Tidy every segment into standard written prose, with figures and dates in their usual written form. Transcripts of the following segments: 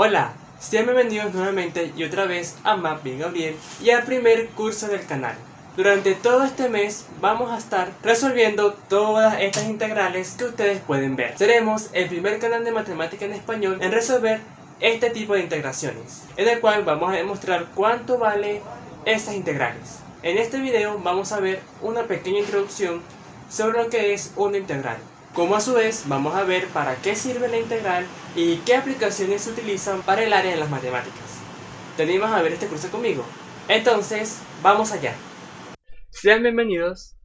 Hola, sean bienvenidos nuevamente y otra vez a Mapping Gabriel y al primer curso del canal. Durante todo este mes vamos a estar resolviendo todas estas integrales que ustedes pueden ver. Seremos el primer canal de matemática en español en resolver este tipo de integraciones, en el cual vamos a demostrar cuánto vale estas integrales. En este video vamos a ver una pequeña introducción sobre lo que es una integral, como a su vez vamos a ver para qué sirve la integral y qué aplicaciones se utilizan para el área de las matemáticas. ¿Te animas a ver este curso conmigo? Entonces, vamos allá. Sean bienvenidos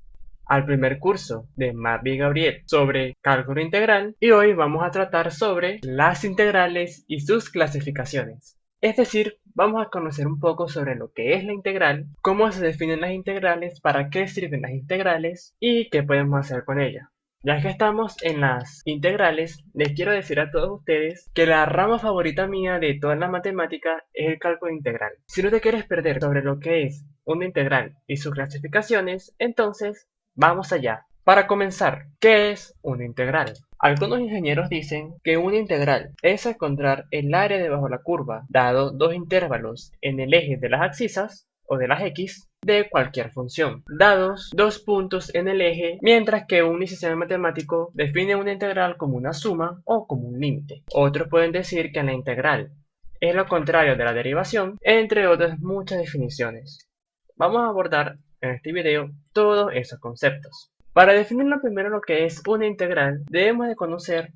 al primer curso de Mapping Gabriel sobre cálculo integral, y hoy vamos a tratar sobre las integrales y sus clasificaciones. Es decir, vamos a conocer un poco sobre lo que es la integral, cómo se definen las integrales, para qué sirven las integrales y qué podemos hacer con ellas. Ya que estamos en las integrales, les quiero decir a todos ustedes que la rama favorita mía de toda la matemática es el cálculo integral. Si no te quieres perder sobre lo que es una integral y sus clasificaciones, entonces vamos allá. Para comenzar, ¿qué es una integral? Algunos ingenieros dicen que una integral es encontrar el área debajo de la curva, dado dos intervalos en el eje de las abscisas o de las x de cualquier función, dados dos puntos en el eje, mientras que un licenciado matemático define una integral como una suma o como un límite. Otros pueden decir que la integral es lo contrario de la derivación, entre otras muchas definiciones. Vamos a abordar en este video todos esos conceptos. Para definir primero lo que es una integral, debemos de conocer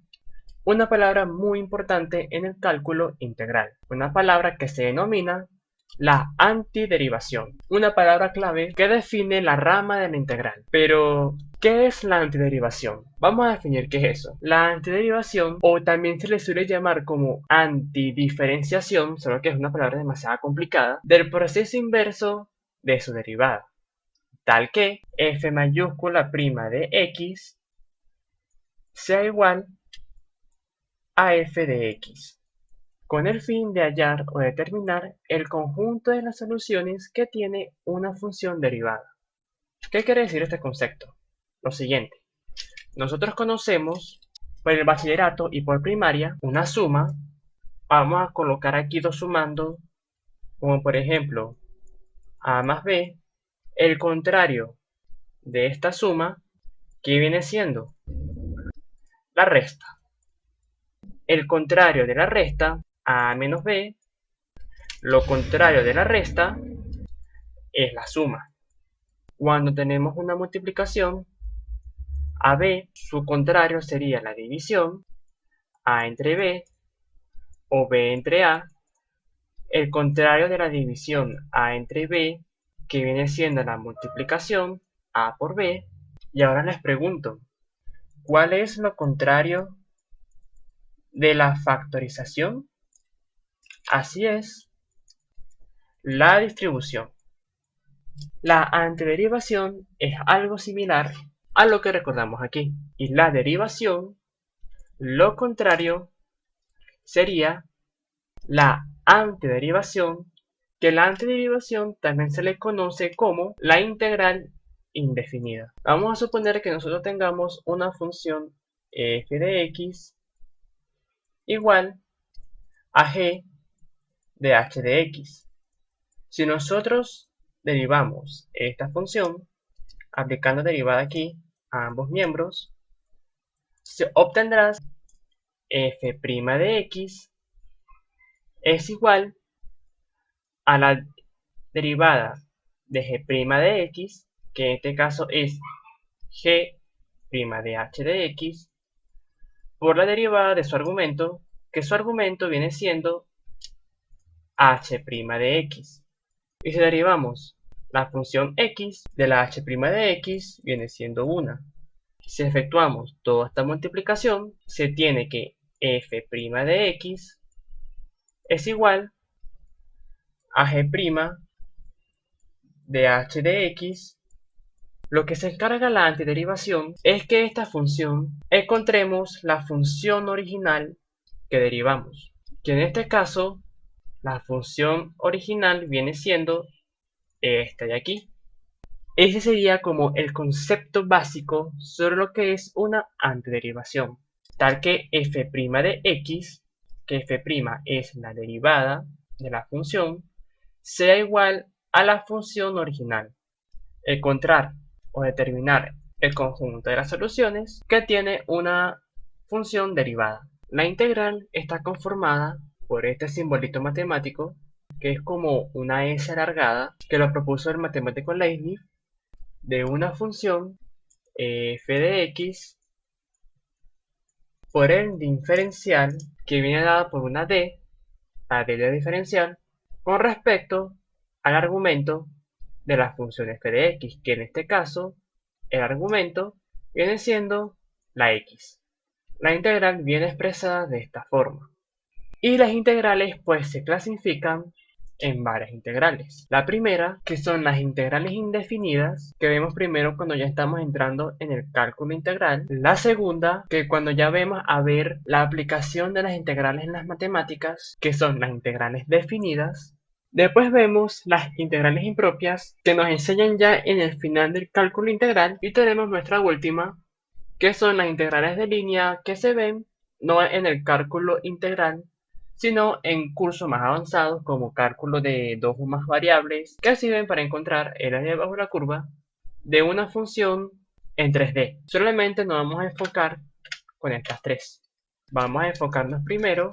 una palabra muy importante en el cálculo integral, una palabra que se denomina la antiderivación, una palabra clave que define la rama de la integral. Pero, ¿qué es la antiderivación? Vamos a definir qué es eso. La antiderivación, o también se le suele llamar como antidiferenciación, solo que es una palabra demasiado complicada, del proceso inverso de su derivada, tal que f mayúscula prima de x sea igual a f de x, con el fin de hallar o determinar el conjunto de las soluciones que tiene una función derivada. ¿Qué quiere decir este concepto? Lo siguiente: nosotros conocemos por el bachillerato y por primaria una suma. Vamos a colocar aquí dos sumandos, como por ejemplo a más b. El contrario de esta suma, ¿qué viene siendo? La resta. El contrario de la resta, a menos b. Lo contrario de la resta es la suma. Cuando tenemos una multiplicación, AB, su contrario sería la división, A entre B o B entre A. El contrario de la división, A entre B, que viene siendo la multiplicación, A por B. Y ahora les pregunto, ¿cuál es lo contrario de la factorización? Así es, la distribución. La antiderivación es algo similar a lo que recordamos aquí, y la derivación, lo contrario, sería la antiderivación, que la antiderivación también se le conoce como la integral indefinida. Vamos a suponer que nosotros tengamos una función f de x igual a g de h de x. Si nosotros derivamos esta función, aplicando derivada aquí a ambos miembros, se obtendrá f' de x es igual a la derivada de g' de x, que en este caso es g' de h de x, por la derivada de su argumento, que su argumento viene siendo h' de x. Y si derivamos la función x de la h' de x, viene siendo 1. Si efectuamos toda esta multiplicación, se tiene que f' de x es igual a g' de h de x. Lo que se encarga la antiderivación es que esta función encontremos la función original que derivamos, que en este caso la función original viene siendo esta de aquí. Ese sería como el concepto básico sobre lo que es una antiderivación, tal que f' de x, que f' es la derivada de la función, sea igual a la función original. Encontrar o determinar el conjunto de las soluciones que tiene una función derivada. La integral está conformada por este simbolito matemático, que es como una S alargada, que lo propuso el matemático Leibniz, de una función f de x por el diferencial que viene dada por una d, la d de diferencial, con respecto al argumento de la función f de x, que en este caso el argumento viene siendo la x. La integral viene expresada de esta forma. Y las integrales pues se clasifican en varias integrales. La primera, que son las integrales indefinidas, que vemos primero cuando ya estamos entrando en el cálculo integral. La segunda, que cuando ya vemos a ver la aplicación de las integrales en las matemáticas, que son las integrales definidas. Después vemos las integrales impropias, que nos enseñan ya en el final del cálculo integral. Y tenemos nuestra última, que son las integrales de línea, que se ven no en el cálculo integral, sino en cursos más avanzados como cálculo de dos o más variables, que sirven para encontrar el área bajo la curva de una función en 3D. Solamente nos vamos a enfocar con estas tres. Vamos a enfocarnos primero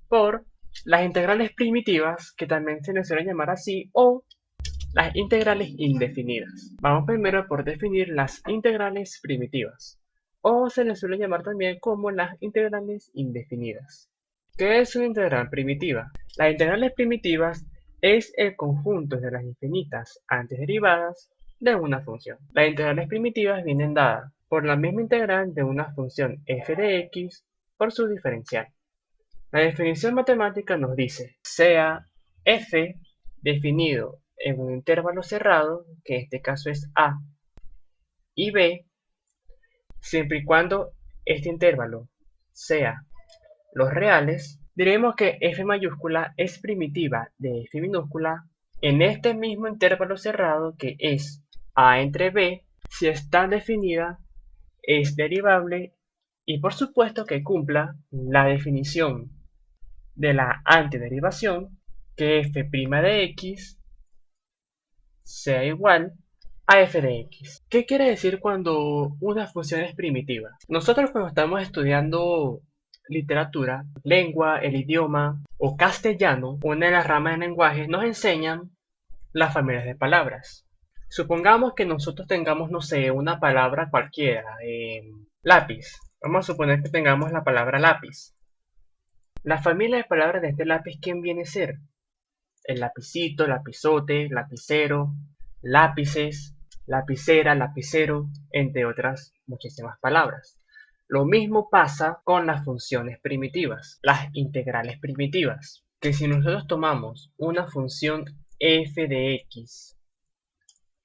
por las integrales primitivas, que también se les suele llamar así, o las integrales indefinidas. Vamos primero por definir las integrales primitivas, o se les suele llamar también como las integrales indefinidas. ¿Qué es una integral primitiva? Las integrales primitivas es el conjunto de las infinitas antiderivadas de una función. Las integrales primitivas vienen dadas por la misma integral de una función f de x por su diferencial. La definición matemática nos dice, sea f definido en un intervalo cerrado, que en este caso es a, y b, siempre y cuando este intervalo sea los reales, diremos que f mayúscula es primitiva de f minúscula en este mismo intervalo cerrado que es a entre b, si está definida, es derivable y por supuesto que cumpla la definición de la antiderivación, que f' de x sea igual a f de x. ¿Qué quiere decir cuando una función es primitiva? Nosotros cuando estamos estudiando literatura, lengua, el idioma o castellano, una de las ramas de lenguaje, nos enseñan las familias de palabras. Supongamos que nosotros tengamos, no sé, una palabra cualquiera, lápiz. Vamos a suponer que tengamos la palabra lápiz. La familia de palabras de este lápiz, ¿quién viene a ser? El lapicito, lapizote, lapicero, lápices, lapicera, lapicero, entre otras muchísimas palabras. Lo mismo pasa con las funciones primitivas, las integrales primitivas, que si nosotros tomamos una función f de x,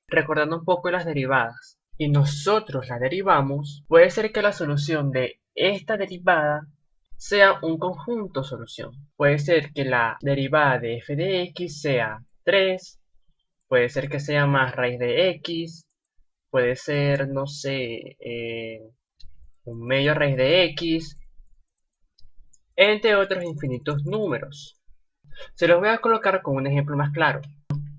recordando un poco las derivadas, y nosotros la derivamos, puede ser que la solución de esta derivada sea un conjunto solución. Puede ser que la derivada de f de x sea 3, puede ser que sea más raíz de x, puede ser, no sé, un medio raíz de x, entre otros infinitos números. Se los voy a colocar con un ejemplo más claro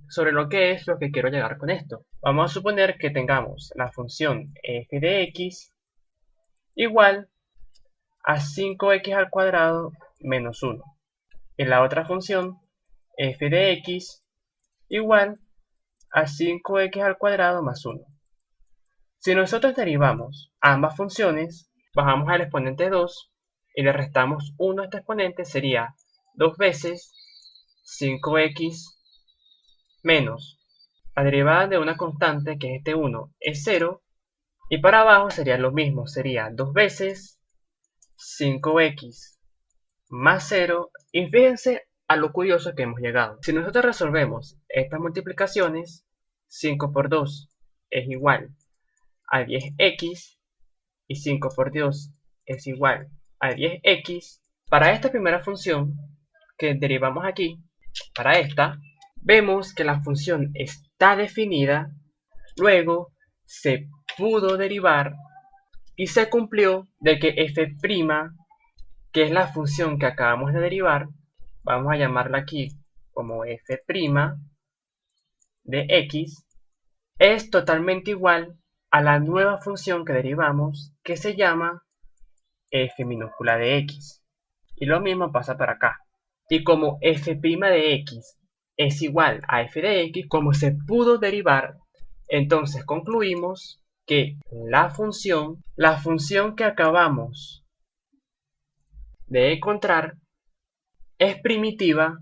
sobre lo que es lo que quiero llegar con esto. Vamos a suponer que tengamos la función f de x igual a 5x al cuadrado menos 1. Y la otra función f de x igual a 5x al cuadrado más 1. Si nosotros derivamos ambas funciones, bajamos al exponente 2 y le restamos 1 a este exponente, sería 2 veces 5x menos la derivada de una constante, que es este 1, es 0, y para abajo sería lo mismo, sería 2 veces 5x más 0, y fíjense a lo curioso que hemos llegado. Si nosotros resolvemos estas multiplicaciones, 5 por 2 es igual a 10x, y 5 por 2 es igual a 10x. Para esta primera función que derivamos aquí, para esta, vemos que la función está definida, luego se pudo derivar y se cumplió de que f' que es la función que acabamos de derivar, vamos a llamarla aquí como f' de x, es totalmente igual a la nueva función que derivamos, que se llama f minúscula de x. Y lo mismo pasa para acá. Y como f' de x es igual a f de x, como se pudo derivar, entonces concluimos que la función que acabamos de encontrar es primitiva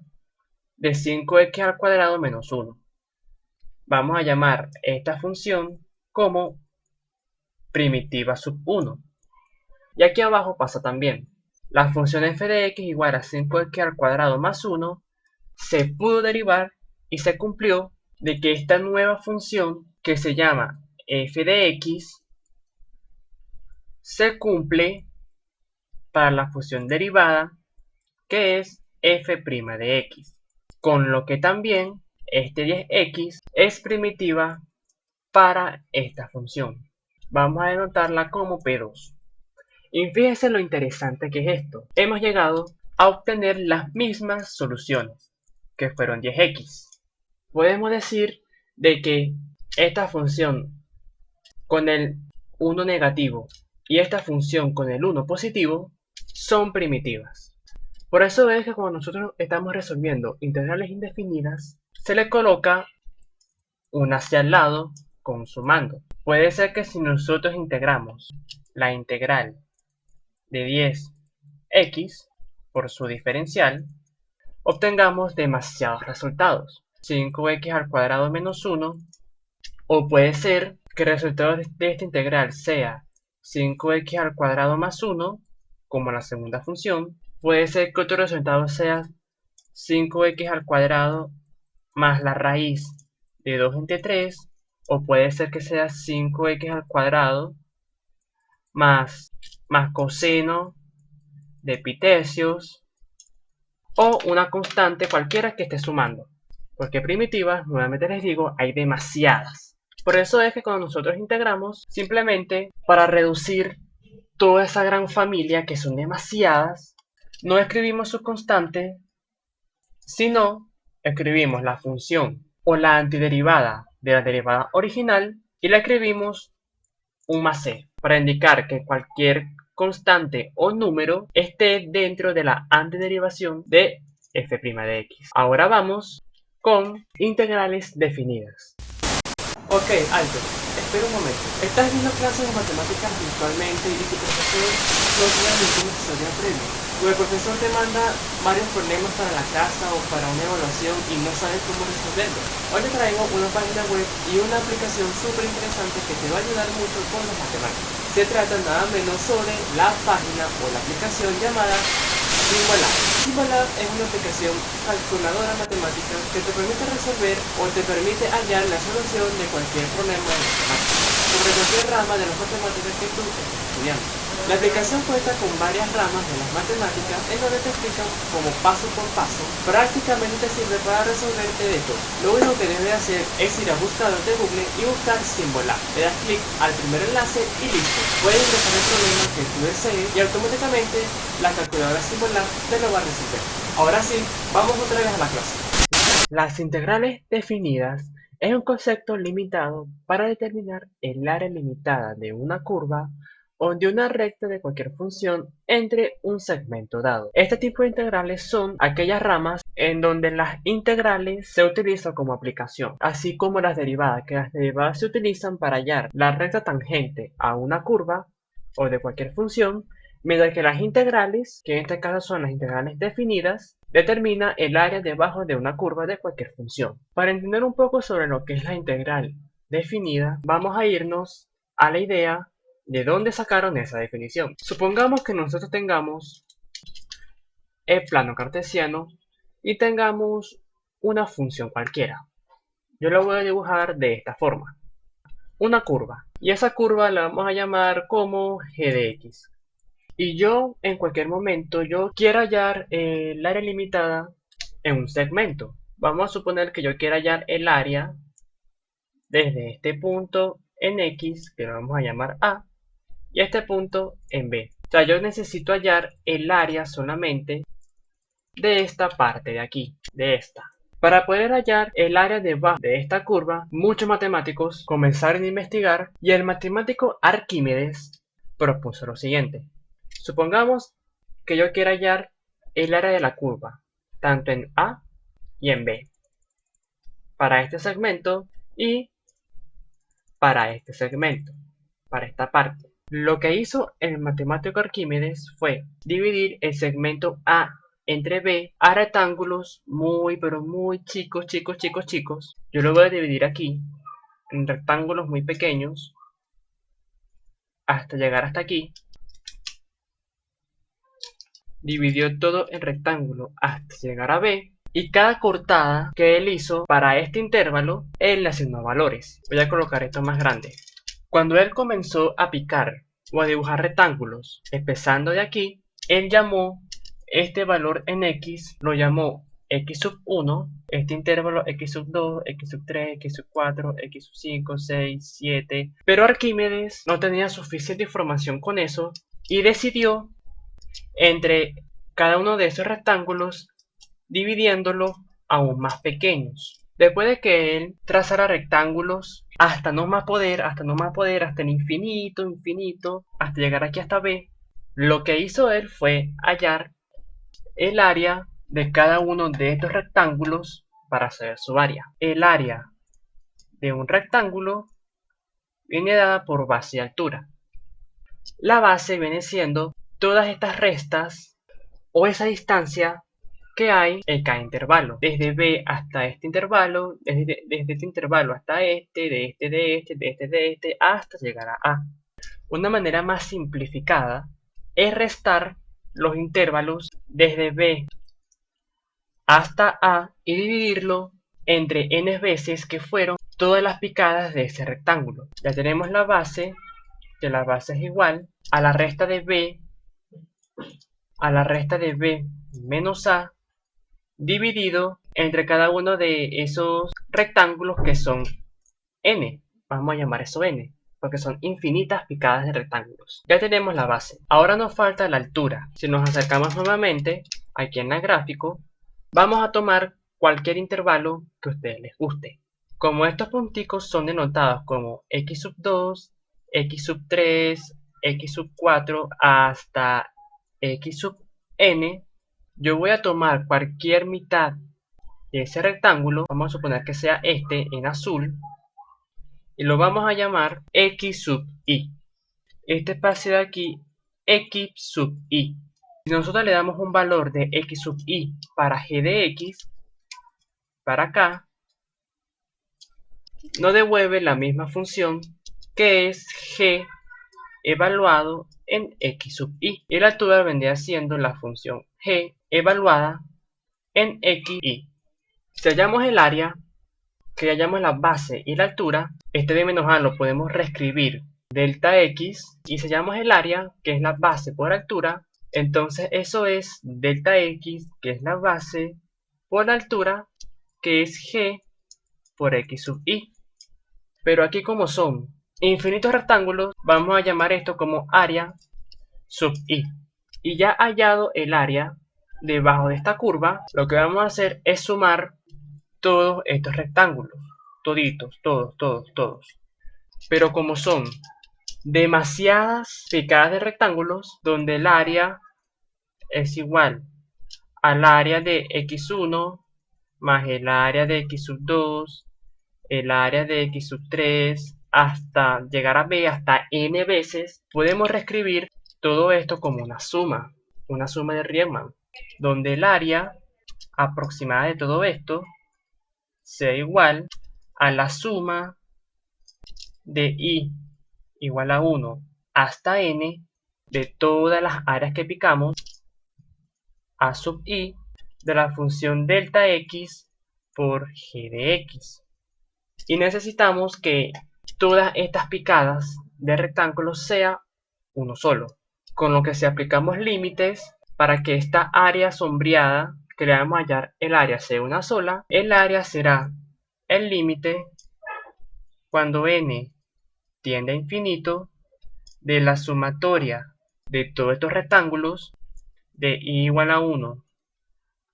de 5x al cuadrado menos 1. Vamos a llamar esta función como primitiva sub 1. Y aquí abajo pasa también. La función f de x igual a 5x al cuadrado más 1 se pudo derivar y se cumplió de que esta nueva función que se llama f de x se cumple para la función derivada que es f' de x, con lo que también este 10x es primitiva para esta función. Vamos a denotarla como P2. Y fíjense lo interesante que es esto. Hemos llegado a obtener las mismas soluciones, que fueron 10x. Podemos decir de que esta función con el 1 negativo y esta función con el 1 positivo son primitivas. Por eso es que cuando nosotros estamos resolviendo integrales indefinidas, se le coloca una hacia el lado con sumando. Puede ser que si nosotros integramos la integral de 10x por su diferencial, obtengamos demasiados resultados. 5x al cuadrado menos 1, o puede ser que el resultado de esta integral sea 5x al cuadrado más 1, como la segunda función. Puede ser que otro resultado sea 5x al cuadrado más la raíz de 2 entre 3, o puede ser que sea 5x al cuadrado más coseno de pi tercios, o una constante cualquiera que esté sumando, porque primitivas, nuevamente les digo, hay demasiadas. Por eso es que cuando nosotros integramos, simplemente para reducir toda esa gran familia que son demasiadas, no escribimos su constante, sino escribimos la función o la antiderivada de la derivada original y la escribimos un más c, para indicar que cualquier constante o número esté dentro de la antiderivación de f' de x. Ahora vamos con integrales definidas. Ok, alto, espera un momento. Estás viendo clases de matemáticas virtualmente y tu profesor no tiene ningún asesoría previa. O el profesor te manda varios problemas para la casa o para una evaluación y no sabes cómo resolverlo. Hoy te traigo una página web y una aplicación súper interesante que te va a ayudar mucho con las matemáticas. Se trata nada menos sobre la página o la aplicación llamada Symbolab. Symbolab es una aplicación calculadora matemática que te permite resolver o te permite hallar la solución de cualquier problema de matemáticas, sobre cualquier rama de las matemáticas que tú estés estudiando. La aplicación cuenta con varias ramas de las matemáticas en donde te explican como paso por paso. Prácticamente te sirve para resolverte de todo. Lo único que debes hacer es ir a buscador de Google y buscar Symbolab. Le das clic al primer enlace y listo. Puedes ingresar el problema que tú desees y automáticamente la calculadora Symbolab te lo va a resolver. Ahora sí, vamos otra vez a la clase. Las integrales definidas es un concepto limitado para determinar el área limitada de una curva o de una recta de cualquier función entre un segmento dado. Este tipo de integrales son aquellas ramas en donde las integrales se utilizan como aplicación, así como las derivadas, que las derivadas se utilizan para hallar la recta tangente a una curva o de cualquier función, mientras que las integrales, que en este caso son las integrales definidas, determina el área debajo de una curva de cualquier función. Para entender un poco sobre lo que es la integral definida, vamos a irnos a la idea de dónde sacaron esa definición. Supongamos que nosotros tengamos el plano cartesiano y tengamos una función cualquiera. Yo la voy a dibujar de esta forma. Una curva. Y esa curva la vamos a llamar como g de x. Y yo, en cualquier momento, yo quiero hallar el área limitada en un segmento. Vamos a suponer que yo quiero hallar el área desde este punto en x, que lo vamos a llamar A, y este punto en B. O sea, yo necesito hallar el área solamente de esta parte de aquí, de esta. Para poder hallar el área debajo de esta curva, muchos matemáticos comenzaron a investigar y el matemático Arquímedes propuso lo siguiente. Supongamos que yo quiera hallar el área de la curva, tanto en A y en B, para este segmento y para este segmento, para esta parte. Lo que hizo el matemático Arquímedes fue dividir el segmento A entre B a rectángulos muy pero muy chicos. Yo lo voy a dividir aquí en rectángulos muy pequeños hasta llegar hasta aquí. Dividió todo el rectángulo hasta llegar a B. Y cada cortada que él hizo para este intervalo, él le asignó valores. Voy a colocar esto más grande. Cuando él comenzó a picar o a dibujar rectángulos, empezando de aquí, él llamó este valor en X, lo llamó X sub 1, este intervalo X sub 2, X sub 3, X sub 4, X sub 5, 6, 7. Pero Arquímedes no tenía suficiente información con eso y decidió entre cada uno de esos rectángulos dividiéndolo aún más pequeños. Después de que él trazara rectángulos hasta no más poder, hasta el infinito, hasta llegar aquí hasta B, lo que hizo él fue hallar el área de cada uno de estos rectángulos para saber su área. El área de un rectángulo viene dada por base y altura. La base viene siendo todas estas restas o esa distancia que hay en cada intervalo, desde B hasta este intervalo, desde este intervalo hasta este, de este, hasta llegar a A. Una manera más simplificada es restar los intervalos desde B hasta A y dividirlo entre n veces que fueron todas las picadas de ese rectángulo. Ya tenemos la base, que la base es igual a la resta de B menos A dividido entre cada uno de esos rectángulos que son n. Vamos a llamar eso n, porque son infinitas picadas de rectángulos. Ya tenemos la base. Ahora nos falta la altura. Si nos acercamos nuevamente, aquí en el gráfico, vamos a tomar cualquier intervalo que a ustedes les guste. Como estos punticos son denotados como x sub 2, x sub 3, x sub 4 hasta x sub n, yo voy a tomar cualquier mitad de ese rectángulo, vamos a suponer que sea este en azul, y lo vamos a llamar x sub y. Este espacio de aquí, x sub y. Si nosotros le damos un valor de x sub y para g de x, para acá, nos devuelve la misma función que es g evaluado en x sub y. Y la altura vendría siendo la función g evaluada en x y. Si hallamos el área, que hallamos la base y la altura, este b menos a lo podemos reescribir delta x, y si hallamos el área, que es la base por altura, entonces eso es delta x, que es la base por la altura, que es g por x sub y. Pero aquí, como son infinitos rectángulos, vamos a llamar esto como área sub y. Y ya hallado el área debajo de esta curva, lo que vamos a hacer es sumar todos estos rectángulos, toditos, todos. Pero como son demasiadas picadas de rectángulos, donde el área es igual al área de x1 más el área de x sub 2, el área de x sub 3, hasta llegar a b, hasta n veces, podemos reescribir todo esto como una suma de Riemann, donde el área aproximada de todo esto sea igual a la suma de i igual a 1 hasta n de todas las áreas que picamos a sub i de la función delta x por g de x. Y necesitamos que todas estas picadas de rectángulos sea uno solo, con lo que si aplicamos límites para que esta área sombreada que le vamos a hallar el área sea una sola, el área será el límite cuando n tiende a infinito de la sumatoria de todos estos rectángulos de i igual a 1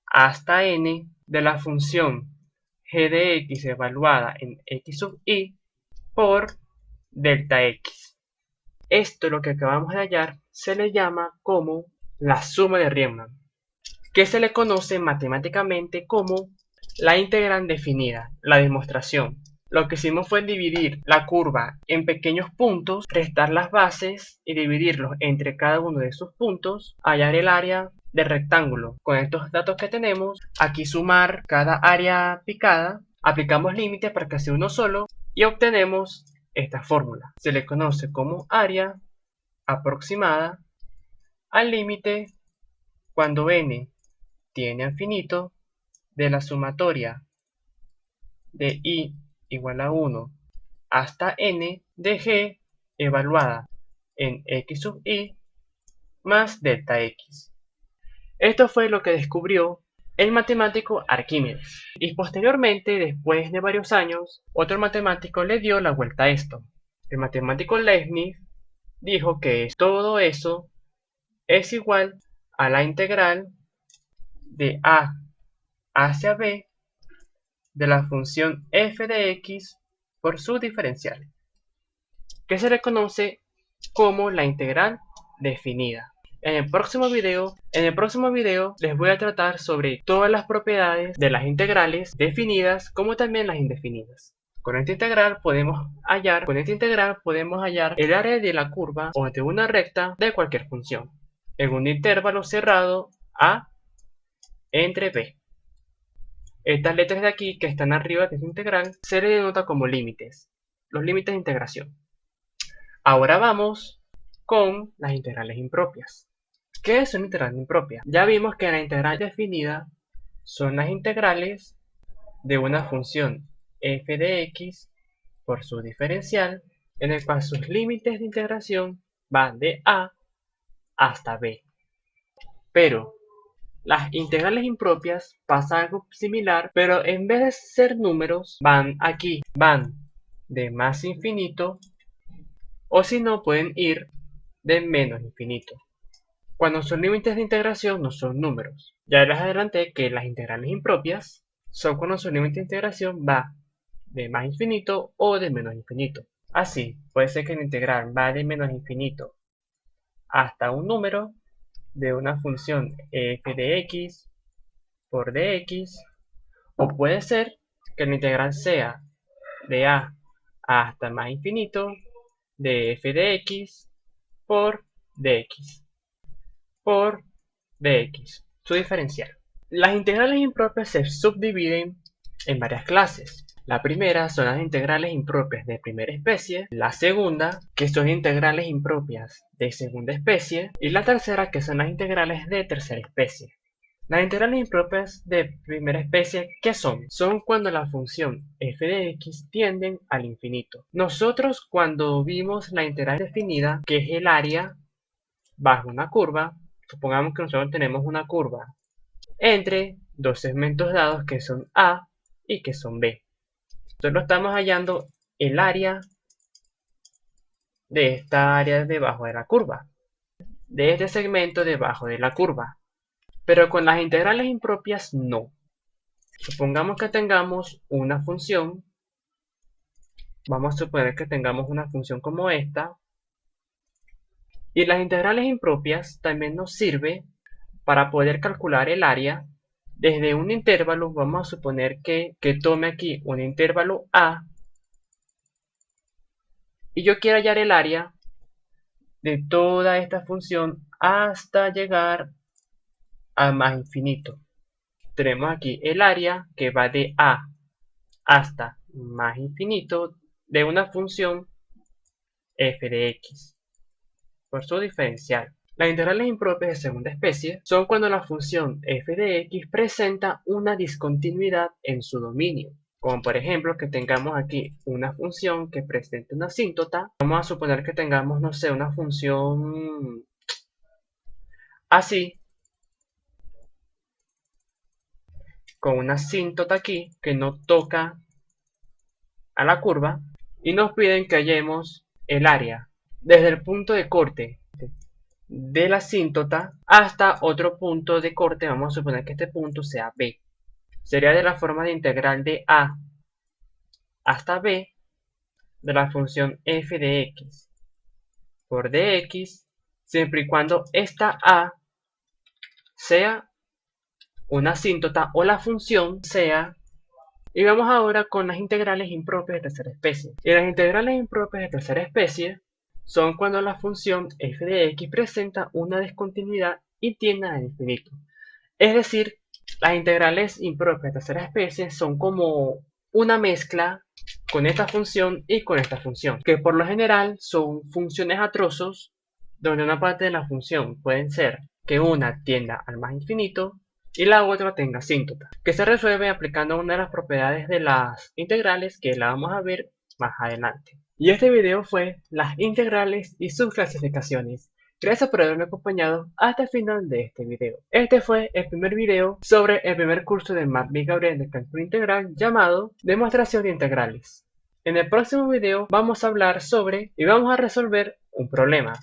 hasta n de la función g de x evaluada en x sub i por delta x. Esto, lo que acabamos de hallar, se le llama como la suma de Riemann, que se le conoce matemáticamente como la integral definida, la demostración. Lo que hicimos fue dividir la curva en pequeños puntos, restar las bases y dividirlos entre cada uno de esos puntos, hallar el área del rectángulo. Con estos datos que tenemos, aquí sumar cada área picada, aplicamos límites para que sea uno solo y obtenemos esta fórmula. Se le conoce como área aproximada al límite cuando n tiene a infinito de la sumatoria de i igual a 1 hasta n de g evaluada en x sub i más delta x. Esto fue lo que descubrió el matemático Arquímedes. Y posteriormente, después de varios años, otro matemático le dio la vuelta a esto. El matemático Leibniz dijo que todo eso es igual a la integral de a hacia b de la función f de x por su diferencial, que se le conoce como la integral definida. En el próximo video les voy a tratar sobre todas las propiedades de las integrales definidas como también las indefinidas. Con esta integral podemos hallar el área de la curva o de una recta de cualquier función en un intervalo cerrado a entre b. Estas letras de aquí que están arriba de esta integral se le denota como límites, los límites de integración. Ahora vamos con las integrales impropias. ¿Qué es una integral impropia? Ya vimos que la integral definida son las integrales de una función f de x por su diferencial, en el cual sus límites de integración van de a hasta b. Pero las integrales impropias pasa algo similar, pero en vez de ser números, van de más infinito, o si no, pueden ir de menos infinito. Cuando son límites de integración no son números. Ya les adelanté que las integrales impropias son cuando su límite de integración va de más infinito o de menos infinito. Así, puede ser que la integral va de menos infinito hasta un número de una función f de x por dx, o puede ser que la integral sea de a hasta más infinito de f de x por dx por dx, su diferencial. Las integrales impropias se subdividen en varias clases. La primera son las integrales impropias de primera especie, la segunda, que son integrales impropias de segunda especie, y la tercera, que son las integrales de tercera especie. Las integrales impropias de primera especie, ¿qué son? Son cuando la función f de x tienden al infinito. Nosotros cuando vimos la integral definida, que es el área bajo una curva, supongamos que nosotros tenemos una curva entre dos segmentos dados que son A y que son B. Solo estamos hallando el área de esta área debajo de la curva, de este segmento debajo de la curva. Pero con las integrales impropias no. Supongamos que tengamos una función. Vamos a suponer que tengamos una función como esta. Y las integrales impropias también nos sirve para poder calcular el área desde un intervalo. Vamos a suponer que tome aquí un intervalo A y yo quiero hallar el área de toda esta función hasta llegar a más infinito. Tenemos aquí el área que va de A hasta más infinito de una función f de x por su diferencial. Las integrales impropias de segunda especie son cuando la función f de x presenta una discontinuidad en su dominio. Como por ejemplo que tengamos aquí una función que presente una asíntota. Vamos a suponer que tengamos, no sé, una función así, con una asíntota aquí que no toca a la curva, y nos piden que hallemos el área desde el punto de corte de la asíntota hasta otro punto de corte. Vamos a suponer que este punto sea B. Sería de la forma de integral de A hasta B de la función f de x por dx, siempre y cuando esta A sea una asíntota o la función sea. Y vamos ahora con las integrales impropias de tercera especie. Y las integrales impropias de tercera especie son cuando la función f de x presenta una discontinuidad y tiende al infinito. Es decir, las integrales impropias de tercera especie son como una mezcla con esta función y con esta función, que por lo general son funciones a trozos, donde una parte de la función pueden ser que una tienda al más infinito y la otra tenga asíntota, que se resuelve aplicando una de las propiedades de las integrales que la vamos a ver más adelante. Y este video fue las integrales y sus clasificaciones. Gracias por haberme acompañado hasta el final de este video. Este fue el primer video sobre el primer curso de MATLAB Gabriel de cálculo integral llamado Demostración de integrales. En el próximo video vamos a hablar sobre y vamos a resolver un problema.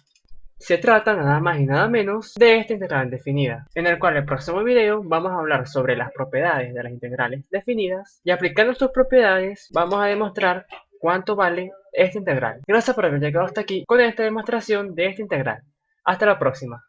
Se trata nada más y nada menos de esta integral definida, en el cual en el próximo video vamos a hablar sobre las propiedades de las integrales definidas y aplicando sus propiedades vamos a demostrar cuánto vale esta integral. Gracias por haber llegado hasta aquí con esta demostración de esta integral. Hasta la próxima.